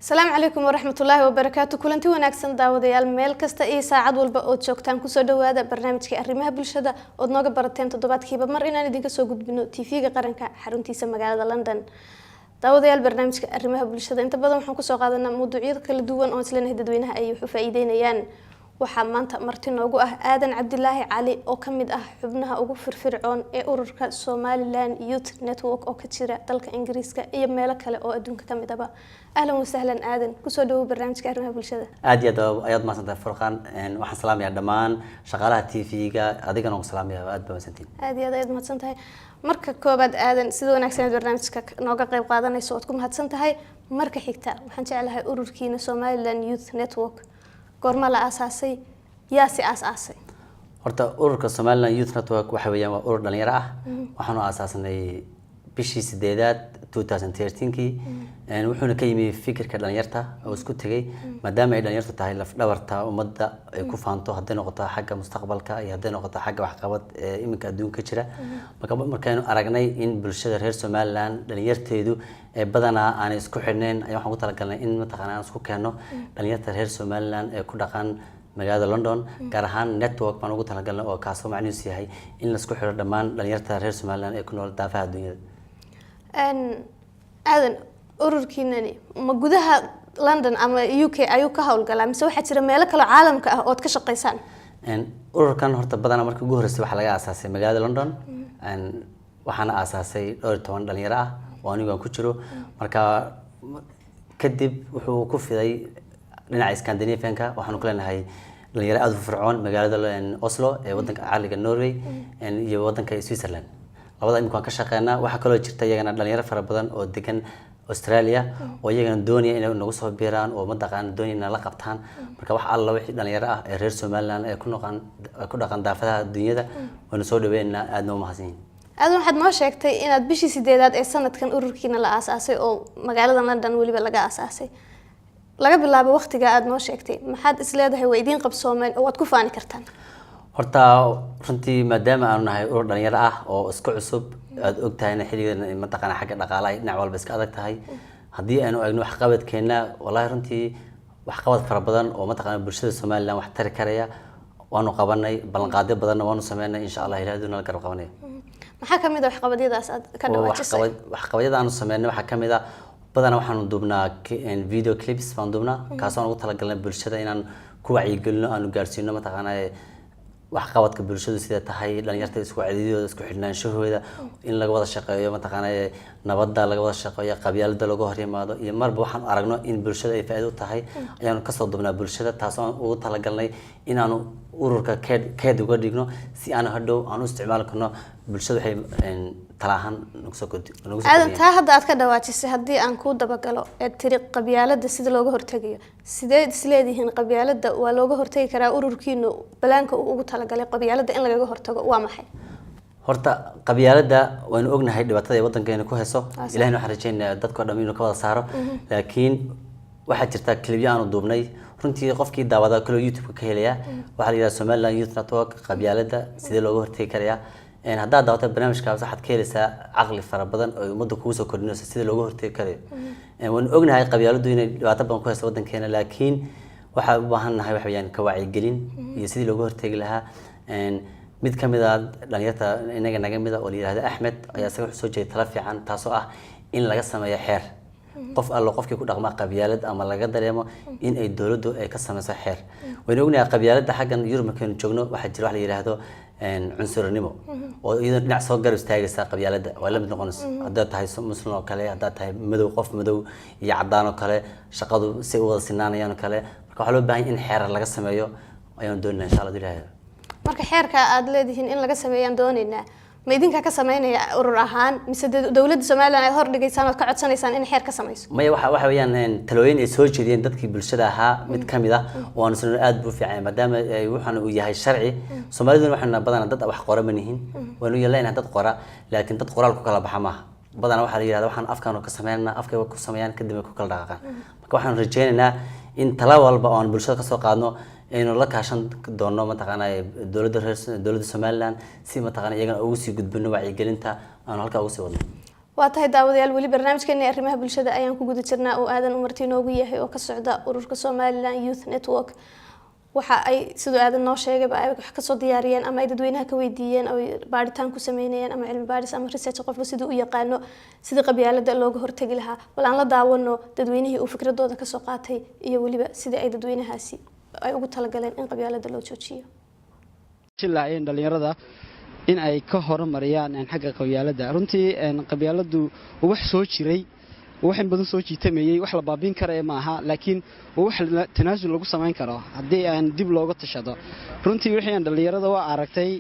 السلام عليكم ورحمة الله وبركاته. كلنتي wanaagsan daawadayaal meel kasta iyo saacad walba oo joogtaan ku soo dhawaada barnaamijka arrimaha bulshada oo nooga barateen toddobaadkiiba mar inaan idinka soo gudbino TV-ga qaranka xaruntiisa magaalada London. daawadayaal barnaamijka arrimaha bulshada inta badan waxaan ku soo qaadanaa mowduucyada kala duwan oo isla dadweynaha ay wax u faa'iideynayaan. waxaa maanta marti noogu ah Aadan Cabdilaahi Cali oo kamid ah xubnaha ugu firfircoon ee ururka Somaliland Youth Network oo ka jira dalka Ingiriiska iyo meelo kale oo adduunka kamid ah. ahlan wa sahlan Aadan ku soo dhawow barnaamijka arrimaha bulshada. aad iyo aad ma santahay Furqan waxaan salaamayaa dhamaan shaqaalaha TV-ga adigana oo salaamayaa aad baa santiin. aad iyo aad ma santahay marka koobaad Aadan sida wanaagsan barnaamijka nooga qayb qaadanayso oo ku mahadsan tahay. marka xigta waxaan jecelahay ururkiina Somaliland Youth Network goorma la asaasay yaa si asaasay. horta ururka Somaliland Youth Network waxa weeyaan waa urur dhalinyaro ah waxaanu aasaasnay bishii 8aad 2013kii wuxuuna ka yimid fikirka dhalinyarta oo isku tagay maadaama ay dhalinyartu tahay laf dhabarta ummadda ay ku faanto haday noqoto xagga mustaqbalka iyo haday noqoto xagga waxqabad iminka adduunka jira markaanu aragnay in bulshada reer Somaliland dhalinyarteedu ee badanaa aan isku xidhneen ayaan waxaan ku talagalnay in mataqaanaa aan isku keeno dhalinyarta reer Somaliland ee ku dhaqan magaalada London gaar ahaan network baan ugu talagalnay oo kaasoo macnihiisu yahay in la isku xiro dhamaan dhalinyarta reer Somaliland ee ku nool daafaha adduunyada. aadan ururkiinani ma gudaha London ama UK ayuu ka hawlgalaa mise waxa jira meelo kale caalamka ah oo ka shaqeysaan. ururkan horta badanaa markii ugu horeysay waxa laga aasaasay magaalada London waxaana aasaasay 12 dhalinyaro ah oo anigu aan ku jiro marka kadib wuxuu ku fiday dhinaca Scandinavian-ka waxaanu ku leenahay dhalinyaro aad u firfircoon magaalada Oslo ee wadanka caaliga Norway iyo wadanka Switzerland labada imkaan ka shaqeynaa waxa kale oo jirta iyagana dhalinyaro fara badan oo degan Australia oo iyagana doonaya inay nagu soo biiraan oo madaqaan doonayna la qabtaan marka wax alla wixii dhalinyaro ah ee reer Somaliland ee ku dhaqan daafaha adduunyada waanu soo dhaweynaa aadna u mahadsanyihiin. aadan waxaad noo sheegtay inaad bishii 8aad ee sanadkan ururkiina la aasaasay oo magaalada London waliba laga aasaasay laga bilaabo waqtiga aad noo sheegtay maxaad isleedahay way idin qabsoomeen oo aad ku faani kartaan. horta runtii maadaama aanu nahay urur dhalinyaro ah oo isku cusub aad ogtahay in xilligan mataqaana xagga dhaqaalaha dhinac walba iska adag tahay hadii aanu eegno wax qabadkeena wallahi runtii wax qabad fara badan oo mataqaana bulshada Somaliland wax tari karaya waanu qabanay ballanqaado badan waanu sameynay insha Allah ilaahayna garab qabanay. maxaa kamid ah wax qabadyadaas aad ka dhawaajisay. wax qabadyada aanu sameynay waxa kamid ah badanaa waxaanu duubnaa video clips baan duubnaa kaasoo aan ugu talagalnay bulshada inaan ku wacyigelino aanu gaarsiino mataqaana wax qabadka bulshadu sida tahay dhalinyarta isku wacyigeliyooda isku xidhnaanshahooda in laga wada shaqeeyo mataqaana nabadda laga wada shaqeeyo qabyaalada laga hor yimaado iyo marba waxaan aragno in bulshada ay faa'iido u tahay ayaanu ka soo duubnaa bulshada taasoo aan ugu talagalnay inaanu ururka keed uga dhigno si aan hadhow aan u isticmaali karno bulshada waxay talaahan nagu soo aadan taa hadda aad ka dhawaajisay haddii aan ku dabagalo ee tiri qabyaalada sida looga hortagayo sidee isleedihiin qabyaalada waa looga hortagi karaa ururkiinu balaanka uu ugu talagalay qabyaalada in laga hortago waa maxay. horta qabyaalada waanu ognahay dhibaatada ay wadankeena ku hayso ilaahayna waxaan rajaynayaa dadka dhammaan inuu ka wada saaro laakiin waxa jirta klibyo aanu duubnay runtii qofkii daawada kale YouTube ka helaya waxa la yiraahdaa Somaliland Youth Network qabyaalada sidee looga hortagi karaa hadda daawada barnaamijkaas waxaad ka helaysaa aqli fara badan oo ummadda kugu soo kordhinaysa sida looga hortagi karayo waan ognahay qabyaaladu inay dhibaato badan ku hayso wadankeena laakiin waxa u baahannahay wax weeyaan ka wacyigelin iyo sidii looga hortagi lahaa mid kamid ah dhalinyarta inaga naga mid ah oo la yiraahdo Ahmed ayaa isaga soo jeeday tala fiican taasoo ah in laga sameeyo xeer qof alla qofkii ku dhaqma qabyaalad ama laga dareemo in ay dawladdu ay ka sameyso xeer waan ognahay qabyaalada xaggan Yurub markaynu joogno waxa jira wax la yiraahdo cunsurinimo oo iyadoo dhinac soo garab istaagaysa qabyaalada waa la mid noqonaysa hadda tahay muslim oo kale hadda tahay madow qof madow iyo cadaan oo kale shaqadu si wada sinaanayaan oo kale marka waxa loo baahan in xeer laga sameeyo ayaan doonaynaa insha Allah ilaahay. marka xeerka aad leedihiin in laga sameeyaan doonaynaa ma idinka ka sameynaya urur ahaan mise dawladda Somaliland ay hor dhigaysaan oo ka codsanaysaan in xeer ka sameyso. maya waxa weeyaan talooyin ay soo jeediyeen dadkii bulshada ahaa mid kamid ah oo aan soo aad buu fiican maadaama waxaan uu yahay sharci Soomaalidu waxaan badanaa dad wax qora ma nihin waanu yeelaynaa dad qora laakiin dad qoraal ku kala baxa ma badanaa waxa la yiraahdaa waxaan afkaan ka sameeynaa afkay ku sameeyaan kadib ku kala dhaqaqaan marka waxaan rajaynaynaa in tala walba oo aan bulshada ka soo qaadno inuu la kaashan doono mataqaana dawladda Somaliland si mataqaana iyagana ugu sii gudbino wacyigelinta aan halka ugu sii wadno. waa tahay daawadayaal weli barnaamijkeena arrimaha bulshada ayaan ku guda jirnaa oo aadan umarti inoogu yahay oo ka socda ururka Somaliland Youth Network waxa ay sidoo aadan noo sheegay ay wax ka soo diyaariyeen ama ay dadweynaha ka weydiiyeen oo baaritaan ku sameeyeen ama cilmi baaris ama research qofba sidoo u yaqaano sidii qabyaalada looga hortagi lahaa wala aan la daawano dadweynihii uu fikradooda ka soo qaatay iyo waliba sidii ay dadweynahaasi ay ugu talagaleen in qabyaalada loo joojiyo jilaayeen dhalinyarada in ay ka horumariyaan xagga qabyaalada runtii qabyaaladu wax soo jiray waxaan badan soo jiitamayay wax la baabin karo ma aha laakiin wax tanaasul lagu sameyn karo hadii aan dib looga tashado runtii wixii dhalinyarada waa aragtay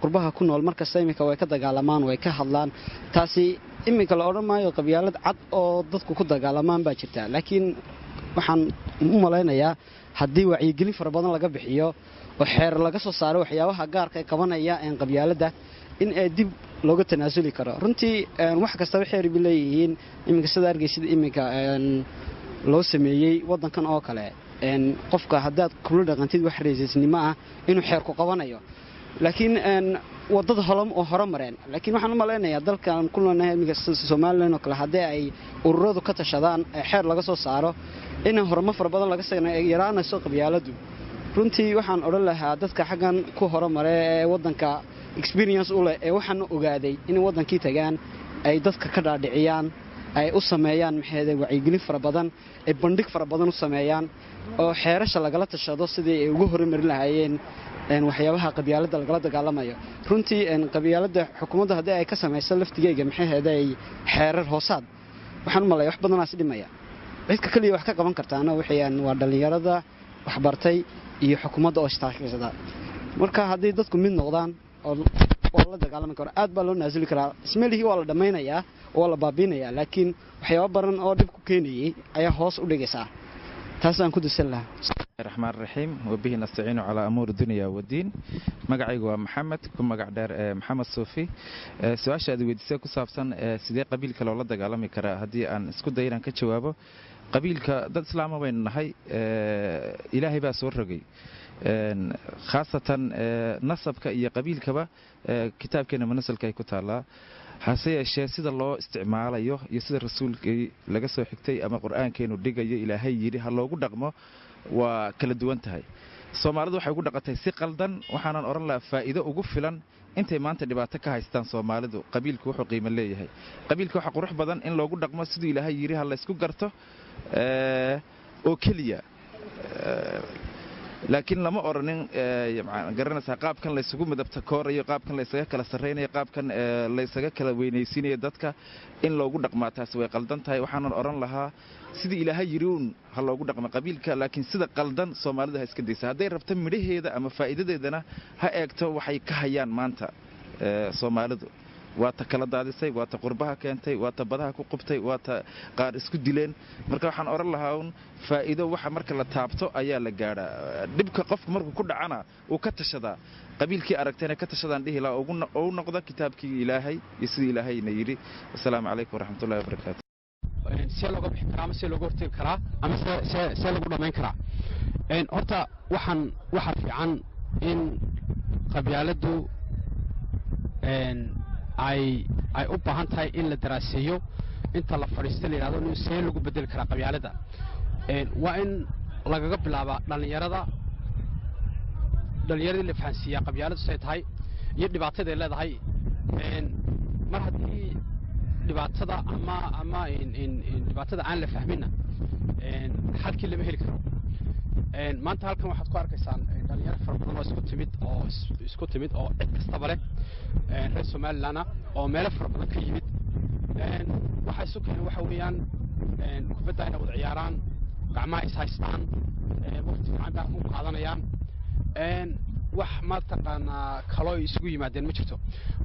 qurbaha ku nool markasta imika way ka dagaalamaan way ka hadlaan taasi imika la oran maayo qabyaalad cad oo dadku ku dagaalamaan baa jirta laakiin waxaan u maleynayaa hadii wacyigelin fara badan laga bixiyo oo xeer laga soo saaro waxyaabaha gaarka ah qabanaya qabyaalada in ay dib looga tanaasuli karo runtii wax kasta waxay ribileeyeen imika sida argaysid imika loo sameeyay wadankan oo kale qofka hadaad kula dhaqantid wax reesisnimo ah inuu xeer ku qabanayo laakiin wadada horumareen laakiin waxaan u maleynayaa dalkan kulanahay imika Soomaaliland oo kale hadii ay ururadu ka tashadaan xeer laga soo saaro in horumar fara badan laga sameeyo yaraanayso qabyaaladu runtii waxaan oran lahaa dadka xagan ku horumaray wadanka experience u leh waxaan ogaaday in wadankii tagaan ay dadka ka dhaadhiciyaan ay u sameeyaan maxay wacyigelin fara badan ay bandhig fara badan u sameeyaan oo xeerasha lagala tashado sidii ay ugu horumarin lahaayeen waxyaabaha qabyaalada lagala dagaalamayo runtii qabyaalada xukuumadda hadii ay ka sameeyso laftigeega maxay heeday xeerar hoosaad waxaan u maleeyaa wax badanaas dhimaya cidka kaliya wax ka qaban kartaana waxayaan waa dhalinyarada wax bartay iyo xukuumadda oo istaagaysa marka hadii dadku mid noqdaan oo la dagaalami karo aad baa loo naasili karaa ismeelihii waa la dhamaynayaa oo la baabinayaa laakiin waxyaabo badan oo dib ku keenayay ayaa hoos u dhigaysa taasaan ku dusan lahaa الرحمن الرحيم وبه نستعين على أمور الدنيا والدين مقعي محمد كم مقع دار محمد صوفي سؤال شاد ويدسي كسابسان سيدي قبيل كلا ولا دقالمي كرا هدي أن اسكو دايران كجوابه قبيل كدد سلامة بين نهاي إلهي باسور رقي خاصة نصب كأي قبيل كبا كتاب كنا منسل كي كتالا hase yeeshee sida loo isticmaalayo iyo sida rasuulkii laga soo xigtay ama quraankeenu dhigayo ilaahay yiri ha loogu dhaqmo waa kala duwan tahay Soomaalidu waxay ugu dhaqatay si qaldan waxaanan oran lahaa faa'iido ugu filan intay maanta dhibaato ka haystaan Soomaalidu qabiilku wuxuu qiimo leeyahay qabiilka waxa qurux badan in loogu dhaqmo sidii ilaahay yiri ha la isku garto oo kaliya laakiin lama oranin garanaysa qaabkan la isugu midabta koorayo qaabkan la isaga kala sareynayo qaabkan la isaga kala weynaysiinayo dadka in loogu dhaqmaa taas way qaldan tahay waxaan oran lahaa sidii ilaahay yiriun ha loogu dhaqmo qabiilka laakiin sida qaldan Soomaalida ha iska daysa haday rabto midhaheeda ama faa'iidadeedana ha eegto waxay ka hayaan maanta Soomaalidu waa ta kala daadisay waa ta qurbaha keentay waa ta badaha ku qubtay waa ta qaar isku dileen marka waxaan oran lahaa faa'iido waxa marka la taabto ayaa la gaaraa dibka qofku markuu ku dhacana uu ka tashada qabiilkii aragtayna ka tashadaan dhihi la oo noqda kitaabkii ilaahay iyo sidii ilaahayna yiri assalaamu alaykum waraxmatullaahi wabarakaatuh si looga bixi karaa ama si looga hortagi karaa ama si lagu dhameyn karaa horta waxa fiican in qabyaaladu ay u baahan tahay in la daraaseeyo inta la fariisto la yiraahdo in see lagu bedel kara qabyaalada waa in lagaga bilaaba dhalinyarada la fahansiiya qabyaaladu say tahay iyo dhibaatada ay leedahay mar haddii dhibaatada ama dhibaatada aan la fahmina xalkii lama heli karo maanta halkan waxaad ku arkaysaan dhalinyaro fara badan oo isku timid oo cid kastaba leh reer Somaliland oo meelo fara badan ka yimid waxa isu keenay waxa weeyaan kubadda inay wada ciyaaraan gacmaha is haystaan waqti fiican baa ku qaadanayaan wax ma taqaanaa kalo isugu yimaadeen ma jirto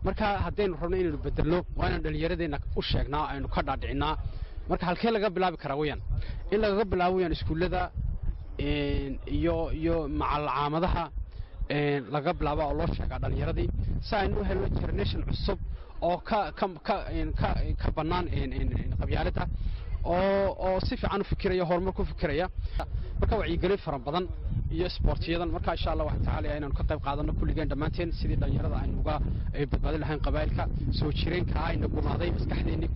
marka haddaynu rabno inaynu bedelno waa inaan dhalinyaradeenna u sheegnaa aynu ka dhaadhicinaa marka halkee laga bilaabi karaa weeyaan in laga bilaabo weeyaan iskuullada iyo macalcaamadaha laga bilaabo oo loo sheegaa dhalinyaradii si aynu u helno generation cusub oo ka bannaan qabyaalada oo si fiican u fikiraya horumar ku fikiraya marka wacyigelin fara badan iyo sportiyadan marka insha Allah waxa tacaala inaan ka qayb qaadano kulligeen dhamaanteen sidii dhalinyarada aynu uga badbaadi lahayn qabaa'ilka soo jireenka ayna gumaaday maskaxdeena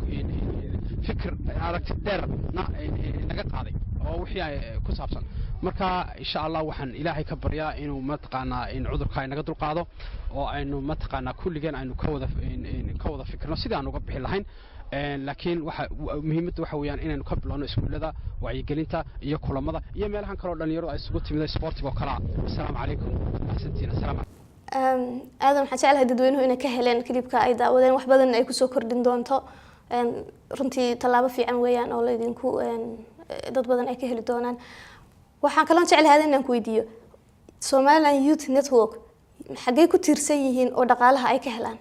fikir aragti dheer naga qaaday oo wixii ku saabsan marka insha Allah waxaan ilaahay ka baryaa inuu mataqaana in cudurka ay naga dulqaado oo aynu mataqaana kulligeen aynu ka wada fikirno sidii aan uga bixi lahayn laakiin waxa muhiimaddu waxa weeyaan inaynu ka bilowno iskuulada wacyigelinta iyo kulamada iyo meelahan kale oo dhalinyaradu ay isugu timid sportiga oo kala assalaamu calaykum ahsantiin assalaamu aadan waxaan jeclahay dadweynuhu inay ka heleen klibka ay daawadeen wax badan ay kusoo kordhin doonto runtii tallaabo fiican weeyaan oo laydinku dad badan ay ka heli doonaan waxaan kaloo jeclahay inaan ku weydiiyo Somaliland Youth Network xagee ku tiirsan yihiin oo dhaqaalaha ay ka helaan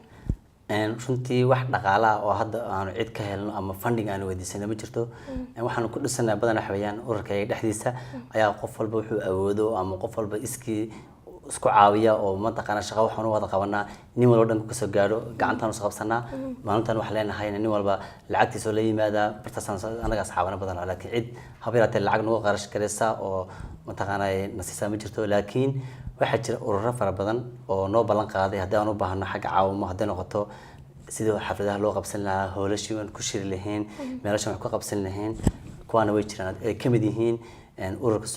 runtii wax dhaqaalaha oo hadda aanu cid ka helno ama funding aanu weydiisano ma jirto waxaan ku dhisnaa badan waxayaan ururka dhexdiisa ayaa qof walba wuxuu awoodo ama qof walba iskii isku caawiya oo mataqaana shaqo waxaan wada qabanaa nin walba dhanka ka soo gaaro gacantaan u qabsanaa maalintan wax leenahay nin walba lacagtiisa la yimaada bartasan anaga asxaabana badan laakiin cid habeerate lacag nagu qarash kareysa oo mataqaana nasiisa ma jirto laakiin waxa jira ururo fara badan oo noo balan qaaday haddii aan u baahno xagga caawimo haddii noqoto sidoo xafladaha loo qabsan lahaa howlashii aan ku shiri lahayn meelashan wax ku qabsan lahayn kuwaana way jiraan ay ka mid yihiin ururka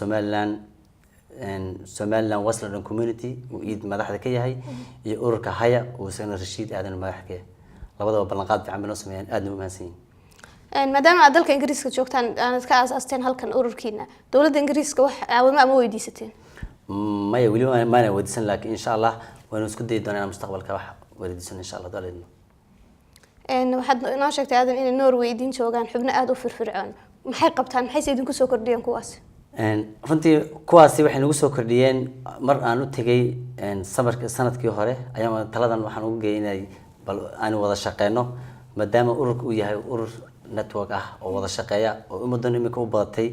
Somaliland Westland Community oo id madaxda ka yahay iyo ururka Haya oo isagana Rashiid aadan madax ka yahay labadaba balan qaad fiican bay noo sameeyeen aad u mahadsan maadaama aad dalka Ingiriiska joogtaan aad ka aasaasteen halkan ururkiina dawladda Ingiriiska wax caawimo ama weydiisateen maya weli ma weydiisan laakiin insha Allah waan isku day doonaa mustaqbalka wax weydiisan insha Allah daleedno waxaad inoo sheegtay aadan in Norway idin joogaan xubno aad u firfircoon maxay qabtaan maxay idinku soo kordhiyeen kuwaas runtii kuwaasi waxay nagu soo kordhiyeen mar aan u tagay sanadkii hore ayaa taladan waxaan ugu geeyay bal aan wada shaqeyno maadaama ururku uu yahay urur network ah oo wada shaqeeya oo ummadan imika u badatay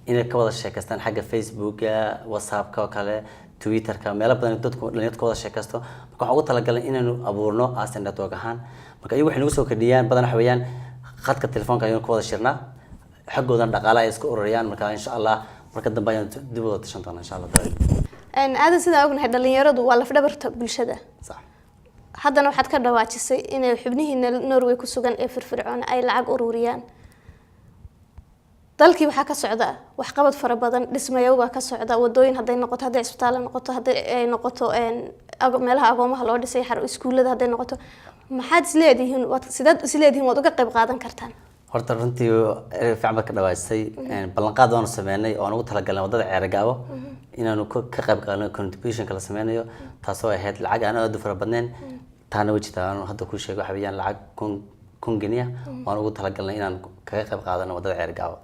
inay ka wada sheekaystaan xagga Facebook-ga WhatsApp-ka kale Twitter-ka meel badan dadku dhalinyarada wada sheekaysto marka waxaan ugu talagalay inaanu abuurno asan network ahaan marka iyagu waxay nagu soo kordhiyaan badan wax weeyaan khadka telefoonka ayaan ku wada shirnaa xaggoodan dhaqaalaha ay isku ururiyaan marka insha Allah marka dambe ayaan dib u wada tashan doonaa insha Allah aadan sida ognahay dhalinyaradu waa laf dhabarta bulshada sax haddana waxaad ka dhawaajisay inay xubnihiina Norway ku sugan ee firfircoon ay lacag ururiyaan dalkii waxa ka socda wax qabad fara badan dhismayaga ka socda wadooyin haday noqoto haday isbitaal noqoto haday ay noqoto meelaha agoomaha loo dhisay xar iskuulada haday noqoto maxaad isleedihiin waad uga qayb qaadan kartaan horta runtii fiican ka dhawaysay balan qaad waan sameeynay oo ugu talagalnay wadada ceergaabo inaanu ka qayb qaadano contribution kala sameynayo taasoo ahayd lacag aan aad u fara badneen taana wajidaan hadda ku sheego waxayaan lacag kun geniya waan ugu talagalnay inaan ka qayb qaadano wadada ceergaabo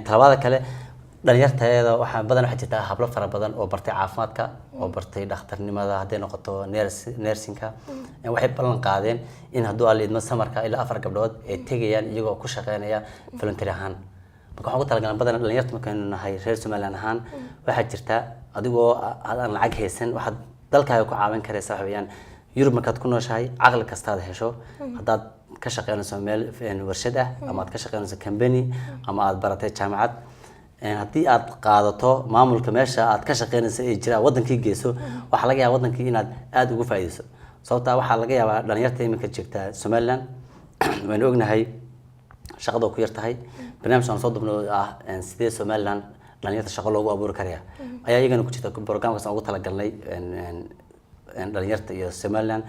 talabaada kale dhalinyarteeda waxa badan waxa jirta hablo fara badan oo bartay caafimaadka oo bartay dhakhtarnimada haday noqoto nursingka waxay balan qaadeen in haduu aalidma samarka ilaa 4 gabdhood ay tagayaan iyagoo ku shaqeynaya volunteer ahaan marka waxaan ugu talagalnay badan dhalinyarta markaan nahay reer Somaliland ahaan waxa jirta adigoo aan lacag haysan waxaad dalkaaga ku caawin karaysaa waxayaan Yurub markaad ku nooshahay aqal kasta aad hesho hadaad ka shaqeynayso meel warshad ah ama aad ka shaqeynayso company ama aad baratay jaamacad haddii aad qaadato maamulka meesha aad ka shaqeynayso ee jira wadankii geeso waxa laga yaabaa wadankii inaad aad ugu faa'iideyso sababta waxa laga yaabaa dhalinyarta iminka joogta Somaliland waan ognahay shaqada ku yartahay barnaamijkan soo dubno ah sidee Somaliland dhalinyarta shaqo loogu abuuri karayaa ayaa iyagana ku jirta programkaas ugu talagalnay dhalinyarta iyo Somaliland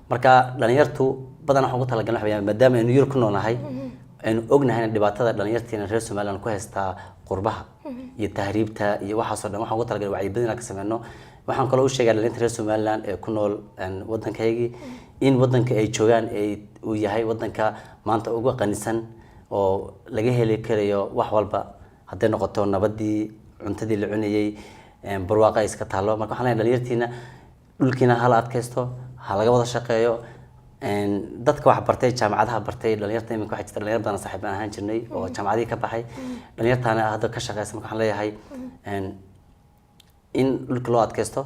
marka dhalinyartu badan waxa ugu talagalnay waxyaabaha maadaama aynu Yurub ku noolnahay aynu ognahay dhibaatada dhalinyarteena reer Somaliland ku haysta qurbaha iyo tahriibta iyo waxa soo dhan waxa ugu talagalay wacyi badan ka sameeyno waxaan kale u sheegay dhalinyarta reer Somaliland ee ku nool wadankaygii in wadanka ay joogaan ay uu yahay wadanka maanta ugu qanisan oo laga heli karayo wax walba haday noqoto nabadii cuntadii la cunayay barwaaqo iska taalo marka waxaan leeyahay dhalinyarteena dhulkiina hal adkaysto ha laga wada shaqeeyo dadka wax bartay jaamacadaha bartay dhalinyarta iminka waxa jirta dhalinyar badan saaxiib ahaan jirnay oo jaamacadii ka baxay dhalinyartaana hadda ka shaqeysan marka waxaan leeyahay in dhulka loo adkaysto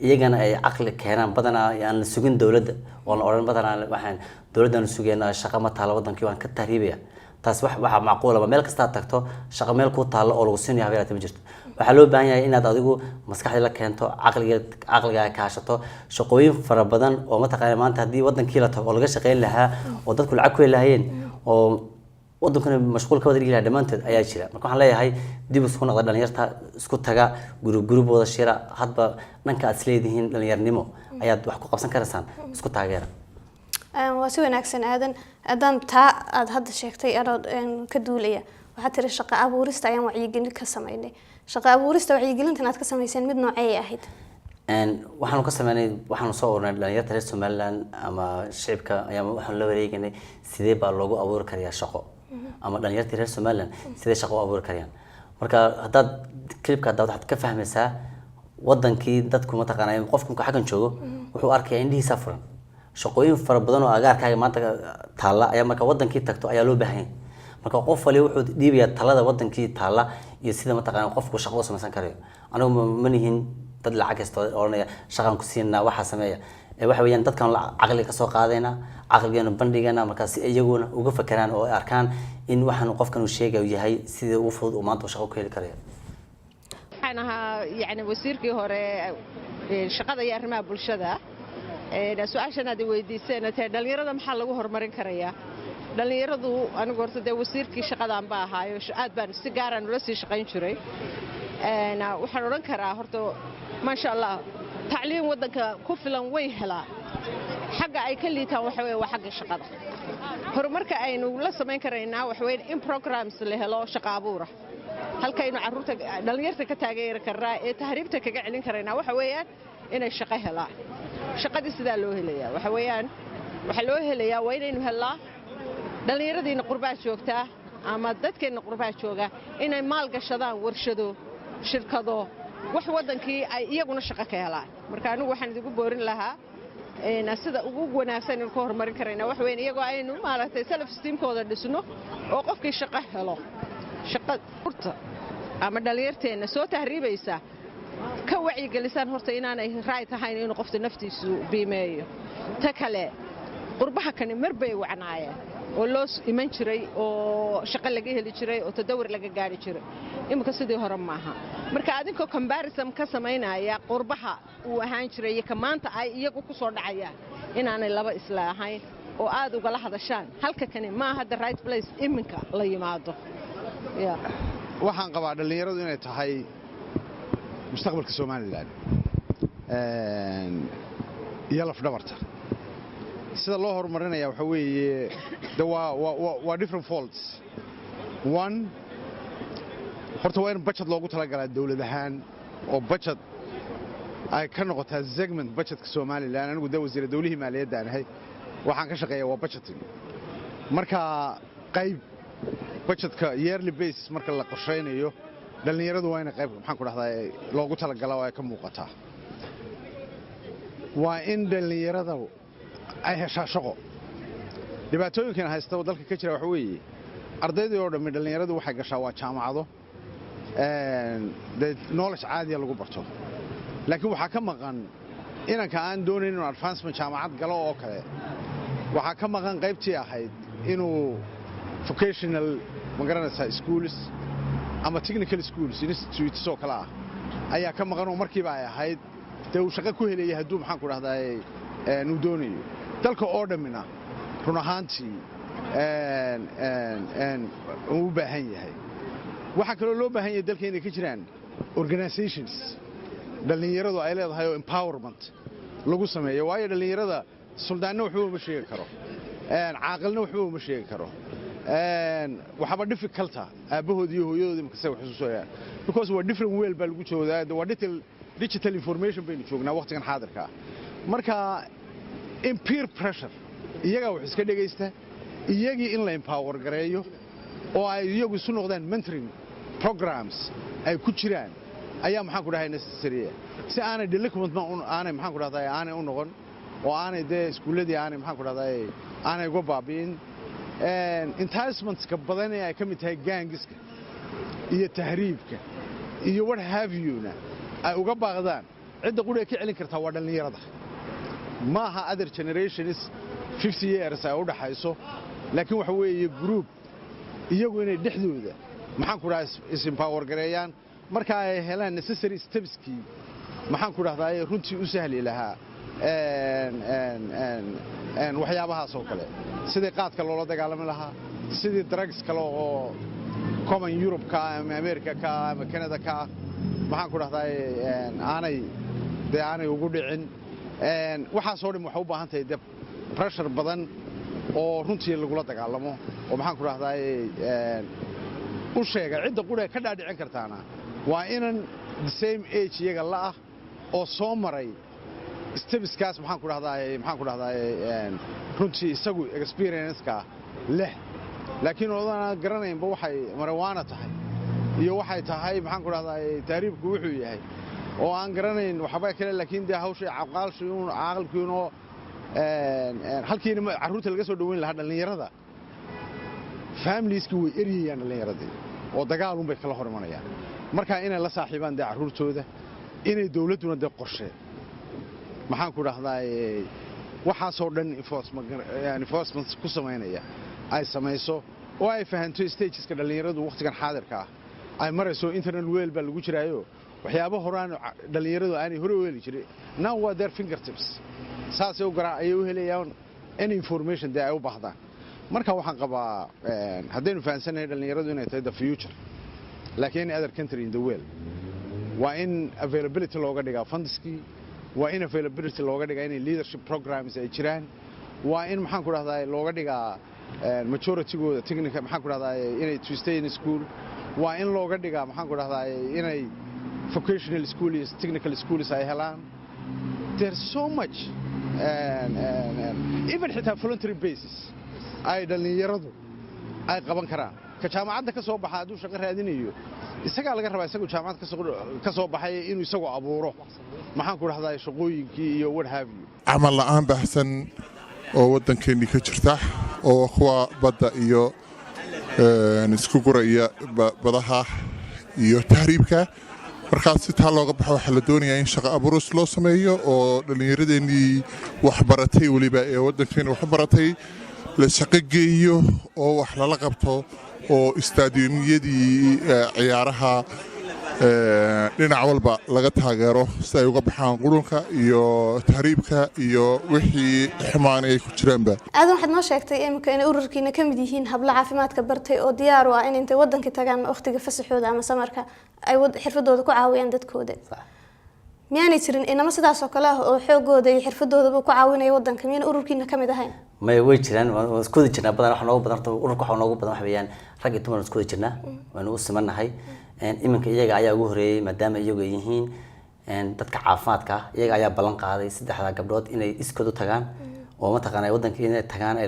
iyagana ay aqli keenaan badan aan la sugin dawladda oo la oran badan waxaan dawladdan sugeena shaqo ma taalo wadankii waan ka tahriibaya taas waxa macquul ah meel kasta tagto shaqo meel ku taalo oo lagu siinayo habeelata ma jirto waxa loo baahan yahay inaad adigu maskaxda la keento aqliga kaashato shaqooyin fara badan oo mataqaana maanta hadii wadankii la tago oo laga shaqeyn lahaa oo dadku lacag ku helayeen oo wadankana mashquul ka wada dhigay dhamaanteed ayaa jira marka waxaan leeyahay dib isku noqda dhalinyarta isku taga group wada shira hadba dhanka aad leedihiin dhalinyarnimo ayaad wax ku qabsan karaysaan isku taageera waa si wanaagsan aadan taa aad hadda sheegtay ka duulaya waxaad tiri shaqo abuurista ayaan wacyigelin ka sameynay shaqo abuurista wacyigelintan aad ka sameyseen mid noocee ahayd waxaanu ka sameynay waxaanu soo ururnay dhalinyarta reer Somaliland ama shacabka ayaa waxaan la wareegnay sidee baa loogu abuuri karaa shaqo ama dhalinyarta reer Somaliland sidee shaqo u abuuri karaan marka hadaad clipka waxaad ka fahmaysaa wadankii dadku ma taqaanay qofku xagan joogo wuxuu arkayaa indhihiisa furan shaqooyin fara badan oo agaarkaaga maanta taala ayaa marka wadankii tagto ayaa loo baahan marka qof wali wuxuu dhiibayaa talada wadankii taala iyo sida ma taqaanay qofku shaqo u samaysan karayo anigu ma nihin dad lacag kasta oranaya shaqan ku siinaa waxa sameeya waxa weeyaan dadkan aqli ka soo qaadayna aqligeena bandhigana marka si iyaguna uga fakaraan oo arkaan in waxaan qofkan uu sheegayo yahay sida uu fudud oo maanta shaqo ku heli karayo أنا يعني وزيركي هوري شقada iyo arrimaha bulshada su'aashan aad weydiiseen dhalinyarada maxaa lagu horumarin karayaa dhalinyaradu anigu horta wasiirkii shaqadan baa ahaayo aad baan si gaar ah ula sii shaqayn jiray waxaan oran karaa horta ma sha Allah tacliin wadanka ku filan way helaa xagga ay ka liitaan waxa weeye waa xagga shaqada horumarka aynu la sameyn karaynaa waxa weeye in programs la helo shaqo abuur halkaynu carruurta dhalinyarta ka taageeri karaa ee tahriibta kaga celin karaynaa waxa weeyaan inay shaqo helaan shaqadii sida loo helayaa waxa weeyaan waxa loo helayaa waa inaynu helaa dhalinyaradiina qurbaa joogta ama dadkeena qurbaa jooga inay maal gashadaan warshado shirkado wax wadankii ay iyaguna shaqo ka helaan marka anigu waxaan idigu boorin lahaa sida ugu wanaagsan in ku horumarin karayna wax weyn iyagoo aynu maaragtay self esteemkooda dhisno oo qofkii shaqo helo shaqada ama dhalinyarteena soo tahriibaysa ka wacyigelisaan horta inaanay right ahayn inuu qofta naftiisu biimeeyo ta kale qurbaha kan marbay wacnaayeen oo loo iman jiray oo shaqo laga heli jiray oo tadawir laga gaari jiray imika sidii hore maaha marka adinko comparison ka sameynaya qurbaha uu ahaan jiray ka maanta ay iyagu ku soo dhacayaan inaanay laba isla ahayn oo aad uga la hadashaan halka kan maaha the right place iminka la yimaado waxaan qabaa dhalinyaradu inay tahay mustaqbalka Soomaaliland iyo laf dhabarta sida loo horumarinaya waxa weeye waa different faults one horta waa in budget loogu talagalay dawlad ahaan oo budget ay ka noqotaa segment budgetka Soomaaliland anigu wasiir dawladii maaliyadda anahay waxaan ka shaqeeyaa waa budgeting marka qayb budgetka yearly basis marka la qorsheynayo dhalinyaradu waa in qayb maxaan ku dhahdaa loogu talagalay oo ay ka muuqataa waa in dhalinyarada ay heshaa shaqo dhibaatooyinkan haysta dalka ka jira waxa weeye ardaydii oo dhammi dhalinyaradu waxay gashaa waa jaamacado knowledge caadi lagu barto laakiin waxa ka maqan inanka aan doonayn inuu advancement jaamacad galo oo kale waxa ka maqan qaybtii ahayd inuu vocational magaranaysa schools ama technical schools institutes oo kala ayaa ka maqan oo markiiba ay ahayd uu shaqo ku helay haduu maxaan ku dhahdaa uu doonayo dalka oo dhamina run ahaantii uu baahan yahay waxa kale oo loo baahan yahay dalkeena ka jiraan organizations dhalinyaradu ay leedahay oo empowerment lagu sameeyo waayo dhalinyarada suldaanna wuxuu uma sheegi karo caaqilna wuxuu uma sheegi karo waxaba difficult aabahood iyo hooyadood imka say xusuusayaan because waa different world baa lagu joogaa waa digital information baynu joognaa waqtigan xaadirka marka in peer pressure iyaga wax iska dhageysta iyagii in la empower gareeyo oo ay iyagu isu noqdaan mentoring programs ay ku jiraan ayaa maxaan ku dhahay necessary si aanay delinquent ma aanay maxaan ku dhahdaa aanay u noqon oo aanay iskuuladii aanay maxaan ku dhahdaa aanay uga baabiin enticements ka badan ee ay ka mid tahay gangiska iyo tahriibka iyo what have you na ay uga baaqdaan cidda qudhe ka celin kartaa waa dhalinyarada maaha other generations 50 years ay u dhaxayso laakiin waxa weeye group iyagu inay dhexdooda maxaan ku dhahaa is-empower gareeyaan marka ay helaan necessary stepskii maxaan ku dhahdaa runtii u sahli lahaa waxyaabahaas oo kale sidii qaadka loola dagaalami lahaa sidii drugs kale oo common Europe ka ama America ka ama Canada ka maxaan ku dhahdaa aanay ugu dhicin waxaas oo dhan waxay u baahan tahay pressure badan oo runtii lagula dagaalamo oo maxaan ku dhahdaa u sheega cidda qura ka dhaadhicin kartaana waa inan the same age iyaga la ah oo soo maray stepskaas maxaan ku dhahdaa runtii isagu experience-ka leh laakiin oodana garanaynba waxay marijuana tahay iyo waxay tahay maxaan ku dhahdaa taariibku wuxuu yahay oo aan garanayn waxba kale laakiin de hawsha aqalkiino halkiina carruurta laga soo dhaweyn lahaa dhalinyarada familieski way eriyayaan dhalinyaradii oo dagaalun bay kala hormanayaan marka inay la saaxiibaan de carruurtooda inay dawladuna de qorshe maxaan ku dhahdaa waxaasoo dhan enforcement ku samaynaya ay samayso oo ay fahanto stageska dhalinyaradu waqtigan xaadirka ah ay marayso internet weel baa lagu jiraayo waxyaabo horaan dhalinyaradu aanay hore u heli jiray now waa their fingertips saasay u garaa ayay u helayaan any information ay u baahdaan marka waxaan qabaa haddaynu fahansanahay dhalinyaradu inay tahay the future like any other country in the world waa in availability looga dhigaa fundskii waa in availability looga dhigaa inay leadership programs ay jiraan waa in maxaan ku dhahdaa looga dhigaa majority-gooda technical maxaan ku dhahdaa inay to stay in school waa in looga dhigaa maxaan ku dhahdaa inay vocational school iyo technical schools ay helaan there's so much even xitaa voluntary basis ay dhalinyaradu ay qaban karaan ka jaamacadda ka soo baxa hadduu shaqo raadinayo isagaa laga rabaa isagoo jaamacad ka soo baxay inuu isagoo abuuro maxaan ku dhahdaa shaqooyinkii iyo what have you camal la'aan baahsan oo waddankeennii ka jirta oo kuwa badda iyo isku guraya badaha iyo tahriibka markaas si taa looga baxo waxaa la doonayaa in shaqo abuurus loo sameeyo oo dhallinyaradeenii waxbaratay weliba ee waddankeena waxbaratay la shaqo geeyo oo wax lala qabto oo istaadiumyadii ciyaaraha dhinac walba laga taageero si ay uga baxaan qurunka iyo tahriibka iyo wixii xumaanay ay ku jiraanba aadan waxaad noo sheegtay imika inay ururkiina ka mid yihiin hablo caafimaadka bartay oo diyaar u ah in intay waddanka tagaan waqtiga fasaxooda ama samarka ay xirfadooda ku caawiyaan dadkooda miyaanay jirin inama sidaas oo kale ah oo xoogooda iyo xirfadoodaba ku caawinaya waddanka miyaan ururkiina ka mid ahayn may way jiraan waan isku wada jirnaa badan waxa noogu badan ururka waxa noogu badan waxa weeyaan rag iyo dumar isku wada jirnaa waanu u simanahay iminka iyaga ayaa ugu horeeyay maadaama iyagu ay yihiin dadka caafimaadka iyaga ayaa ballan qaaday saddexda gabdhood inay iskood u tagaan oo mataqaanay waddankii inay tagaan ay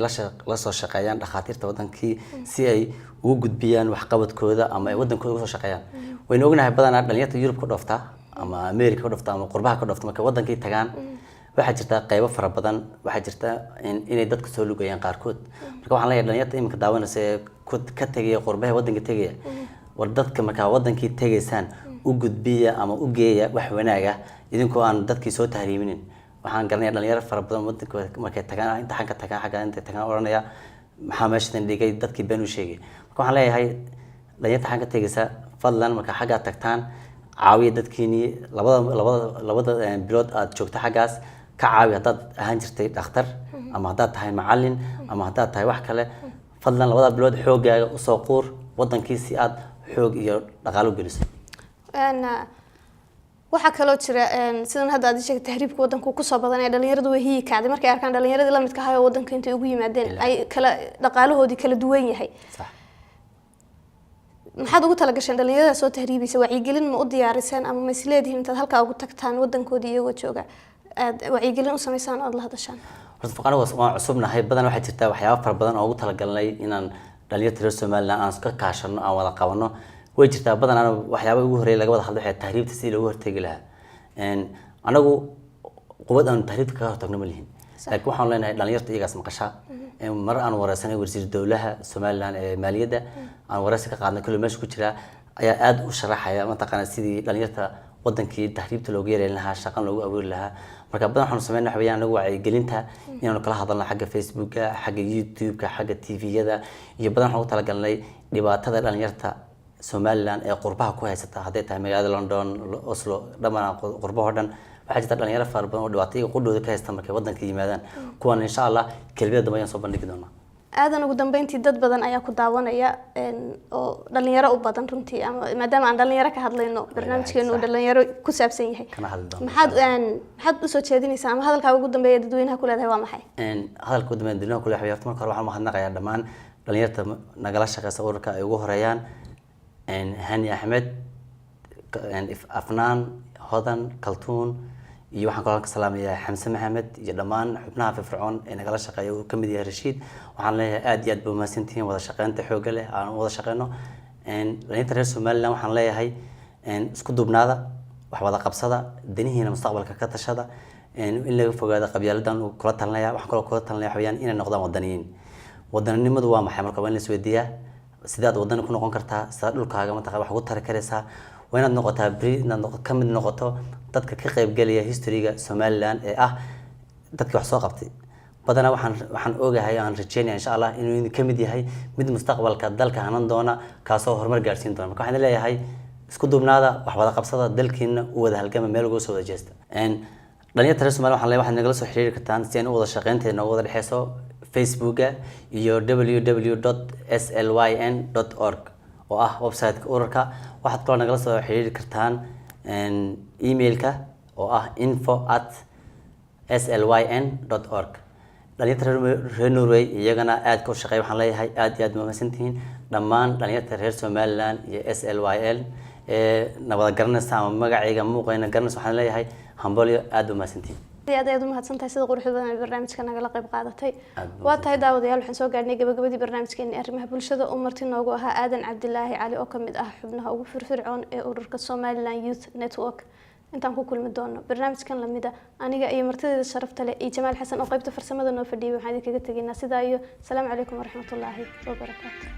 la soo shaqeeyaan dhakhaatiirta waddankii si ay ugu gudbiyaan waxqabadkooda ama ay waddankooda uga soo shaqeeyaan waynu ognahay badanaa dhalinyarta Yurub ka dhoofta ama America ka dhoofta ama qurbaha ka dhoofta marka waddankii tagaan waxaa jirta qaybo fara badan waxaa jirta inay dadka soo lugayaan qaarkood marka waxaan leeyahay dhalinyarta iminka daawanaysa ka tagay qurbaha waddanka tagay war dadka marka waddankii tagaysaan u gudbiya ama u geeya wax wanaaga idinkoo aan dadkii soo tahriiminin waxaan garanayaa dhalinyaro fara badan waddanka markay tagaan inta xagga tagaan xagga inta tagaan oranaya maxaa meeshan dhigay dadkii been u sheegay marka waxaan leeyahay dhalinyarta xagga tagaysa fadlan marka xagga tagtaan caawiya dadkiini labada bilood aad joogta xaggaas ka caawi haddaad ahaan jirtay dhakhtar ama haddaad tahay macallin ama haddaad tahay wax kale fadlan labada bilood xoogaaga u soo quur waddankii si aad xoog iyo dhaqaalo geliso waxa kaloo jira sidan hadda aad sheegtay tahriibka waddanku ku soo badan ee dhalinyaradu way hii kacday markay arkaan dhalinyaradii la midka ahaa oo waddanka intay ugu yimaadeen ay kala dhaqaalahoodii kala duwan yahay sax maxaad ugu talagasheen dhalinyarada soo tahriibaysa wacyigelin ma u diyaariseen ama ma isleedihiin intaad halkaa ugu tagtaan waddankoodii iyagoo jooga aad wacyigelin u samaysaan oo aad la hadashaan horta faqana waan cusubnahay badan waxaa jirta waxyaabo fara badan oo ugu talagalnay inaan dhalinyarta reer Soomaaliland aan iska kaashano aan wada qabano way jirtaa badan waxyaabo ugu horeeyay laga wada hadlo waxay tahriibta si loogu hortagi lahaa anagu quwad aan tahriibta ka hortagno ma lihin laakiin waxaan leenahay dhalinyarta iyagaas maqasha mar aan wareysanay wasiir dawladda Soomaaliland ee maaliyadda aan wareysi ka qaadnay kullu meesha ku jira ayaa aad u sharaxaya mataqaana sidii dhalinyarta waddankii tahriibta loogu yeelan lahaa shaqan loogu abuuri lahaa marka badan waxaan sameeynaa waxaan anagu wacyigelinta inaanu kala hadalno xagga Facebook-ka xagga YouTube-ka xagga TV-yada iyo badan waxaan u talagalnay dhibaatada dhalinyarta Somaliland ee qurbaha ku haysata haday tahay magaalada London Oslo dhamaan qurbaha dhan waxaa jirta dhalinyaro fara badan oo dhibaatooyin qudhooda ka haysta markay wadanka yimaadaan kuwan insha Allah kelbiyada dambe ayaan soo bandhigi doonaa aadan ugu dambeyntii dad badan ayaa ku daawanaya oo dhalinyaro u badan runtii ama maadaama aan dhalinyaro ka hadlayno barnaamijkeenu dhalinyaro ku saabsan yahay maxaad u soo jeedinaysaa ama hadalkaaga ugu dambeeya dadweynaha ku leedahay waa maxay hadalka ugu dambeeya dadweynaha ku leeyahay horta marka hore waxaan mahadnaqayaa dhammaan dhalinyarta nagala shaqeysa ururka ay ugu horeeyaan Hani Ahmed Afnaan Hodan Kaltuun iyo waxaan kaloo ka salaamayaa Xamse Maxamed iyo dhammaan xubnaha firfircoon ee nagala shaqeeya oo kamid yahay Rashiid waxaan leeyahay aad iyo aad baa mahadsantihiin wada shaqeynta xoog leh aan wada shaqeyno dhalinyarta reer Somaliland waxaan leeyahay isku duubnaada wax wada qabsada danihiina mustaqbalka ka tashada in laga fogaado qabyaaladan uu kula talinayaa wax kaloo kula talinaya waxyaan inay noqdaan wadaniyiin wadanimadu waa maxay marka waan la isweydiiyaa sidaad wadan ku noqon kartaa sida dhulkaaga ma taqaan wax ugu tari karaysaa waa inaad noqotaa bri inaad kamid noqoto dadka ka qayb galaya historyga Somaliland ee ah dadka wax soo qabtay badana waxaan ogahay aan rajeynaya insha Allah inuu kamid yahay mid mustaqbalka dalka hanan doona kaasoo horumar gaarsiin doona marka waxaan leeyahay isku duubnaada wax wada qabsada dalkiina u wada halgama meel ugu soo wajeesta dhalinyarta reer Somaliland waxaan leeyahay waxaad nagala soo xiriiri kartaan si aan u wada shaqeynteena ugu wada dhaxayso Facebook iyo www.slyn.org oo ah website-ka ururka waxaad kaloo nagala soo xiriiri kartaan email-ka oo ah info@slyn.org dhalinyarta reer Norway iyagana aad ka shaqeey waxaan leeyahay aad iyo aad mahadsantihiin dhammaan dhalinyarta reer Somaliland iyo SLYL nabada garanaysa ama magacayga muuqayna garanaysa waxaan leeyahay hambalyo aad u mahadsantihiin aad u mahadsantahay sida quruxda badan ee barnaamijka nagala qayb qaadatay waa tahay daawadayaal waxaan soo gaarnay gabagabadii barnaamijkeena arrimaha bulshada oo marti noogu ahaa Aadan Cabdilaahi Cali oo kamid ah xubnaha ugu firfircoon ee ururka Somaliland Youth Network intaan ku kulmi doono barnaamijkan lamida aniga iyo martideeda sharafta leh iyo Jamaal Xasan oo qaybta farsamada noo fadhiyay waxaan idinkaga tageynaa sidaa iyo salaamu calaykum waraxmatullaahi wabarakaatuh